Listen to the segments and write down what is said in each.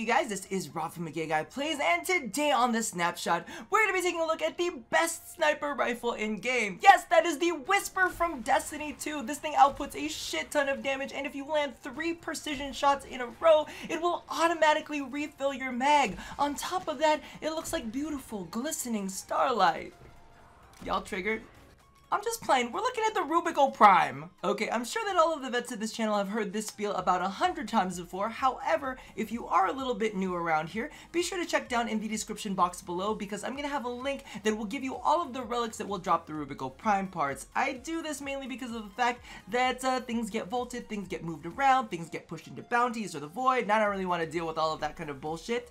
you guys? This is Rob from Guy Plays, and today on the snapshot, we're going to be taking a look at the best sniper rifle in game. Yes, that is the Whisper from Destiny 2. This thing outputs a shit ton of damage, and if you land 3 precision shots in a row, it will automatically refill your mag. On top of that, it looks like beautiful, glistening starlight. Y'all triggered? I'm just playing. We're looking at the Rubico Prime. Okay, I'm sure that all of the vets of this channel have heard this spiel about 100 times before. However, if you are a little bit new around here, be sure to check down in the description box below because I'm going to have a link that will give you all of the relics that will drop the Rubico Prime parts. I do this mainly because of the fact that things get vaulted, things get moved around, things get pushed into bounties or the void, and I don't really want to deal with all of that kind of bullshit.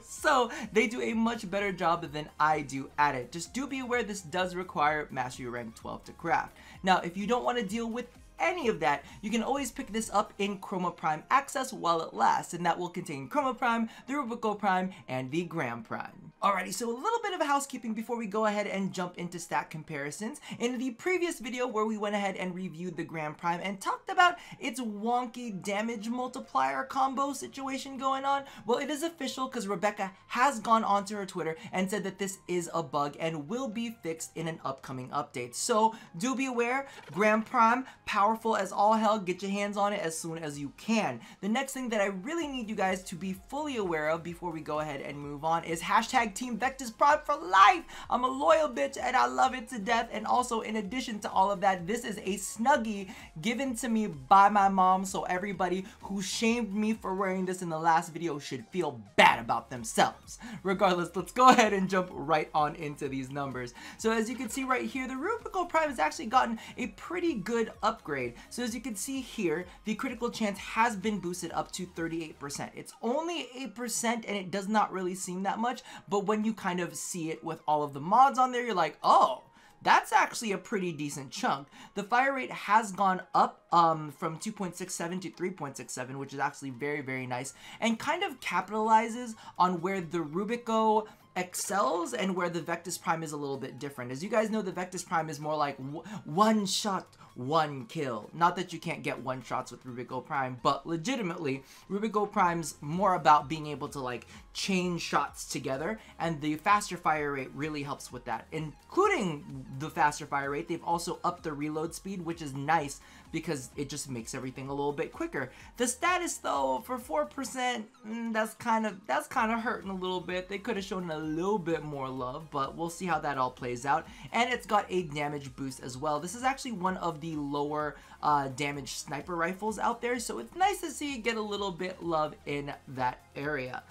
So they do a much better job than I do at it. Just do be aware this does require Mastery rank 12 to craft. Now, if you don't want to deal with any of that, you can always pick this up in Chroma Prime Access while it lasts, and that will contain Chroma Prime, the Rubico Prime, and the Gram Prime. Alrighty, so a little bit of housekeeping before we go ahead and jump into stat comparisons. In the previous video where we went ahead and reviewed the Gram Prime and talked about its wonky damage multiplier combo situation going on, well, it is official because Rebecca has gone onto her Twitter and said that this is a bug and will be fixed in an upcoming update. So do be aware, Gram Prime, powerful as all hell, get your hands on it as soon as you can. The next thing that I really need you guys to be fully aware of before we go ahead and move on is hashtag Team Vectis Prime for life. I'm a loyal bitch and I love it to death. And also, in addition to all of that, this is a Snuggie given to me by my mom, so everybody who shamed me for wearing this in the last video should feel bad about themselves. Regardless, let's go ahead and jump right on into these numbers. So as you can see right here, the Rubico Prime has actually gotten a pretty good upgrade. So as you can see here, the critical chance has been boosted up to 38%. It's only 8% and it does not really seem that much, but when you kind of see it with all of the mods on there, you're like, oh, that's actually a pretty decent chunk. The fire rate has gone up from 2.67 to 3.67, which is actually very, very nice, and kind of capitalizes on where the Rubico excels and where the Vectis Prime is a little bit different. As you guys know, the Vectis Prime is more like one shot, one kill. Not that you can't get one shots with Rubico Prime, but legitimately, Rubico Prime's more about being able to like chain shots together, and the faster fire rate really helps with that. Including the faster fire rate, they've also upped the reload speed, which is nice because it just makes everything a little bit quicker. The status though, for 4%, that's kind of hurting a little bit. They could have shown a little bit more love, but we'll see how that all plays out. And it's got a damage boost as well. This is actually one of the lower damage sniper rifles out there, so it's nice to see it get a little bit love in that area.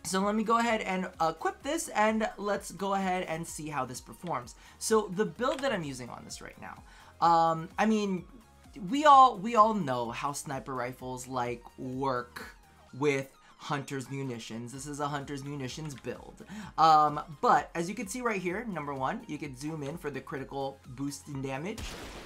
So let me go ahead and equip this, and let's go ahead and see how this performs. So the build that I'm using on this right now, I mean, we all know how sniper rifles like work with Hunter's Munitions. This is a Hunter's Munitions build. But as you can see right here, number one, you can zoom in for the critical boost in damage.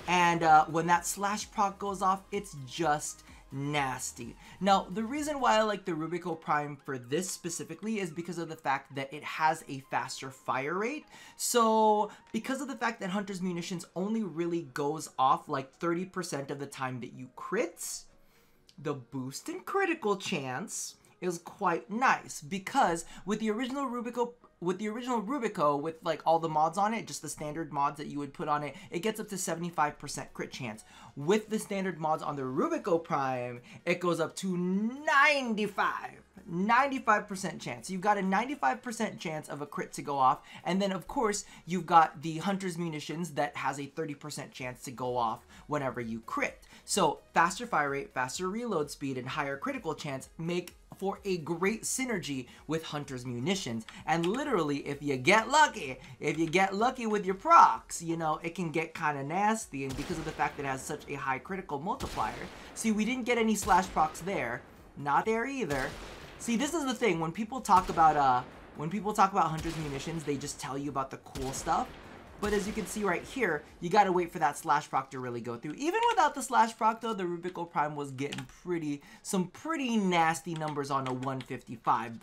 And when that slash proc goes off, it's just nasty. Now, the reason why I like the Rubico Prime for this specifically is because of the fact that it has a faster fire rate. So because of the fact that Hunter's Munitions only really goes off like 30% of the time that you crits, the boost in critical chance is quite nice, because with the original Rubico, with like all the mods on it, just the standard mods that you would put on it, it gets up to 75% crit chance. With the standard mods on the Rubico Prime, it goes up to 95% chance. You've got a 95% chance of a crit to go off, and then of course you've got the Hunter's Munitions that has a 30% chance to go off whenever you crit. So faster fire rate, faster reload speed, and higher critical chance make for a great synergy with Hunter's Munitions. And literally, if you get lucky with your procs, you know, it can get kind of nasty. And because of the fact that it has such a high critical multiplier, see, we didn't get any slash procs there, not there either. See, this is the thing, when people talk about Hunter's Munitions, they just tell you about the cool stuff. But as you can see right here, you gotta wait for that slash proc to really go through. Even without the slash proc though, the Rubico Prime was getting some pretty nasty numbers on a 155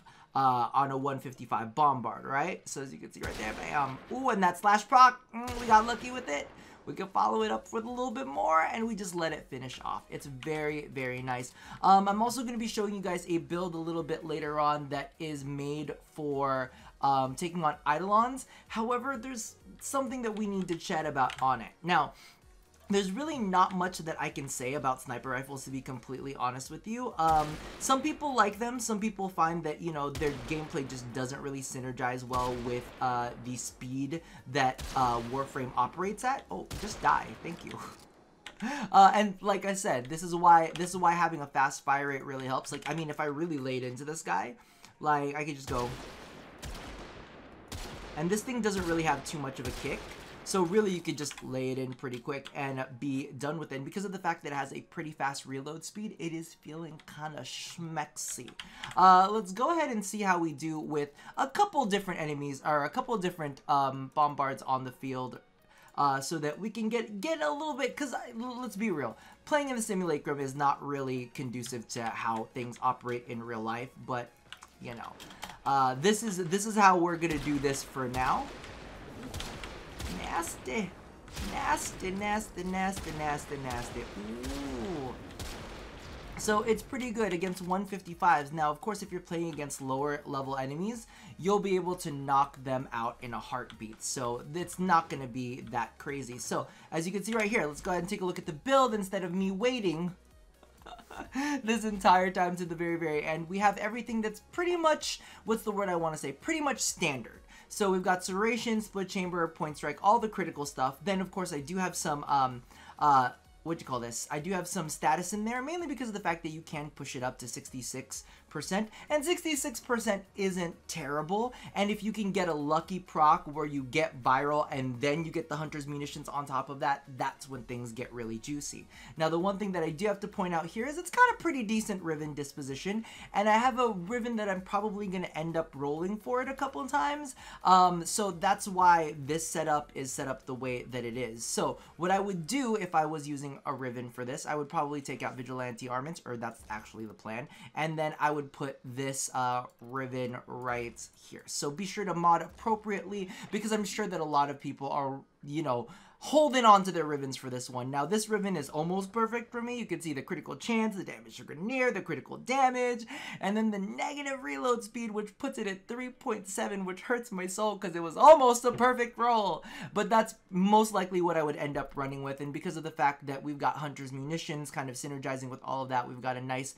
bombard, right? So as you can see right there, bam. Ooh, and that slash proc, we got lucky with it. we can follow it up with a little bit more, and we just let it finish off. It's very, very nice. I'm also going to be showing you guys a build a little bit later on that is made for taking on Eidolons. However, there's something that we need to chat about on it. Now, there's really not much that I can say about sniper rifles, to be completely honest with you. Some people like them. Some people find that, you know, their gameplay just doesn't really synergize well with the speed that Warframe operates at. Oh, just die. Thank you. And like I said, this is why having a fast fire rate really helps. Like, I mean, if I really laid into this guy, like, I could just go. And this thing doesn't really have too much of a kick. So really, you could just lay it in pretty quick and be done with it. And because of the fact that it has a pretty fast reload speed, it is feeling kind of schmexy. Let's go ahead and see how we do with a couple different enemies, or a couple different bombards on the field, so that we can get a little bit, because let's be real, playing in the simulacrum is not really conducive to how things operate in real life. But, you know, this is how we're going to do this for now. Nasty. Nasty, nasty, nasty, nasty, nasty. Ooh. So it's pretty good against 155s. Now, of course, if you're playing against lower level enemies, you'll be able to knock them out in a heartbeat. So it's not going to be that crazy. So as you can see right here, let's go ahead and take a look at the build instead of me waiting this entire time to the very, very end. We have everything that's pretty much, what's the word I want to say? Pretty much standard. So we've got Serration, Split Chamber, Point Strike, all the critical stuff. Then, of course, I do have some, what do you call this? I do have some status in there, mainly because of the fact that you can push it up to 66%. And 66% isn't terrible. And if you can get a lucky proc where you get viral and then you get the Hunter's Munitions on top of that, that's when things get really juicy. Now, the one thing that I do have to point out here is it's got a pretty decent Riven disposition. And I have a Riven that I'm probably going to end up rolling for it a couple of times. So that's why this setup is set up the way that it is. So what I would do if I was using a Riven for this, I would probably take out Vigilante Armaments, or that's actually the plan. And then I would put this Riven right here. So be sure to mod appropriately, because I'm sure that a lot of people are, you know, holding on to their Rivens for this one. Now, this Riven is almost perfect for me. You can see the critical chance, the damage to Grineer, the critical damage, and then the negative reload speed, which puts it at 3.7, which hurts my soul because it was almost a perfect roll. But that's most likely what I would end up running with. And because of the fact that we've got Hunter's Munitions kind of synergizing with all of that, we've got a nice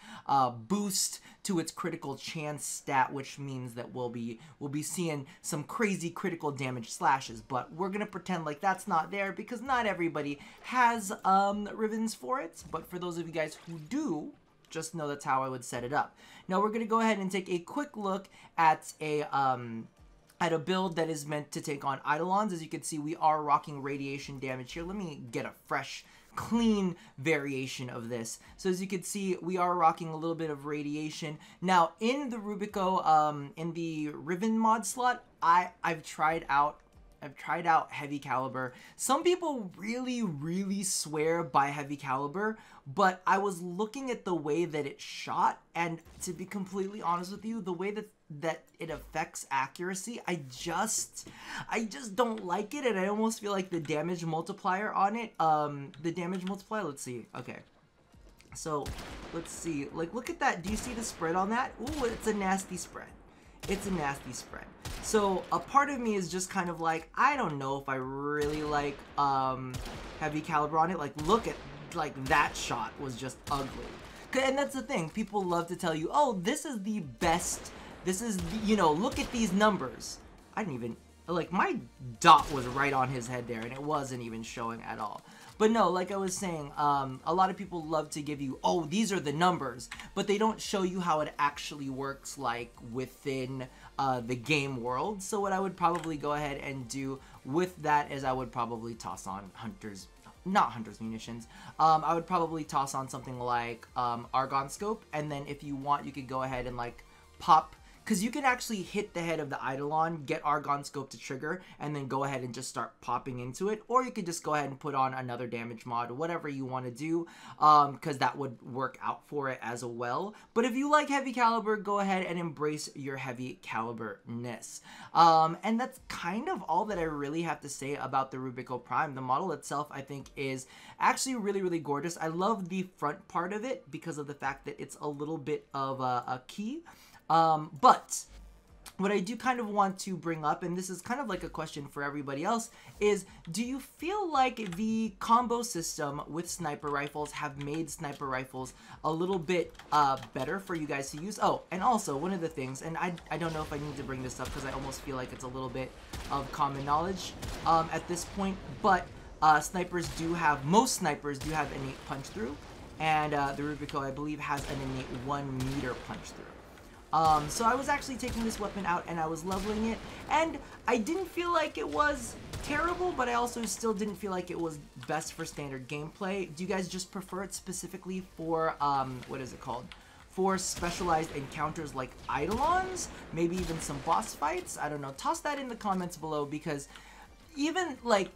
boost to its critical chance stat, which means that we'll be seeing some crazy critical damage slashes. But we're gonna pretend like that's not there, because not everybody has Rivens for it. But for those of you guys who do, just know that's how I would set it up. Now we're gonna go ahead and take a quick look at a build that is meant to take on Eidolons. As you can see, we are rocking radiation damage here. Let me get a fresh, clean variation of this. So as you can see, we are rocking a little bit of radiation. Now in the Rubico, in the Riven mod slot, I've tried out heavy caliber. Some people really swear by heavy caliber, but I was looking at the way that it shot, and to be completely honest with you, the way that it affects accuracy, I just don't like it, and I almost feel like the damage multiplier on it, let's see, okay. So, let's see, like, look at that, do you see the spread on that? Ooh, it's a nasty spread. It's a nasty spread. So a part of me is just kind of like, I don't know if I really like heavy caliber on it. Like, look at, like, that shot was just ugly. And that's the thing, people love to tell you, oh, this is the best, this is, you know, look at these numbers. I didn't even, like, my dot was right on his head there, and it wasn't even showing at all. But no, like I was saying, a lot of people love to give you, oh, these are the numbers, but they don't show you how it actually works, like, within the game world. So what I would probably go ahead and do with that is I would probably toss on not Hunter's Munitions. I would probably toss on something like Argon Scope, and then if you want, you could go ahead and, like, pop, because you can actually hit the head of the Eidolon, get Argon Scope to trigger, and then go ahead and just start popping into it. Or you could just go ahead and put on another damage mod, whatever you want to do, because that would work out for it as well. But if you like heavy caliber, go ahead and embrace your heavy caliber-ness. And that's kind of all that I really have to say about the Rubico Prime. The model itself, I think, is actually really, really gorgeous. I love the front part of it because of the fact that it's a little bit of a key. But what I do kind of want to bring up, and this is kind of like a question for everybody else, is do you feel like the combo system with sniper rifles have made sniper rifles a little bit better for you guys to use? Oh, and also one of the things, and I don't know if I need to bring this up because I almost feel like it's a little bit of common knowledge at this point, but most snipers do have innate punch through, and the Rubico, I believe, has an innate 1 meter punch through. So I was actually taking this weapon out and I was leveling it, and I didn't feel like it was terrible, but I also still didn't feel like it was best for standard gameplay. Do you guys just prefer it specifically for, what is it called? For specialized encounters like Eidolons? Maybe even some boss fights? I don't know. Toss that in the comments below, because even, like,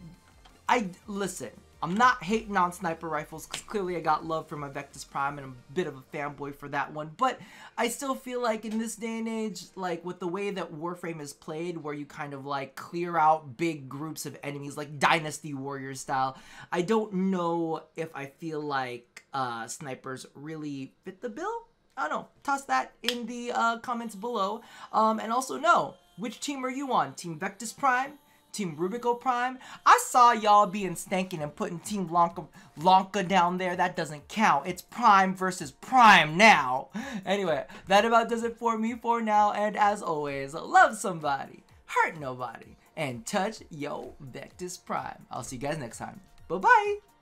listen, I'm not hating on sniper rifles because clearly I got love for my Vectis Prime and I'm a bit of a fanboy for that one, but I still feel like in this day and age, like with the way that Warframe is played, where you kind of like clear out big groups of enemies like Dynasty Warrior style, I don't know if I feel like snipers really fit the bill. I don't know. Toss that in the comments below. And also know, which team are you on? Team Vectis Prime? Team Rubico Prime? I saw y'all being stanking and putting Team Lonka down there. That doesn't count. It's Prime versus Prime now. Anyway, that about does it for me for now. And as always, love somebody, hurt nobody, and touch yo Vectis Prime. I'll see you guys next time. Bye-bye.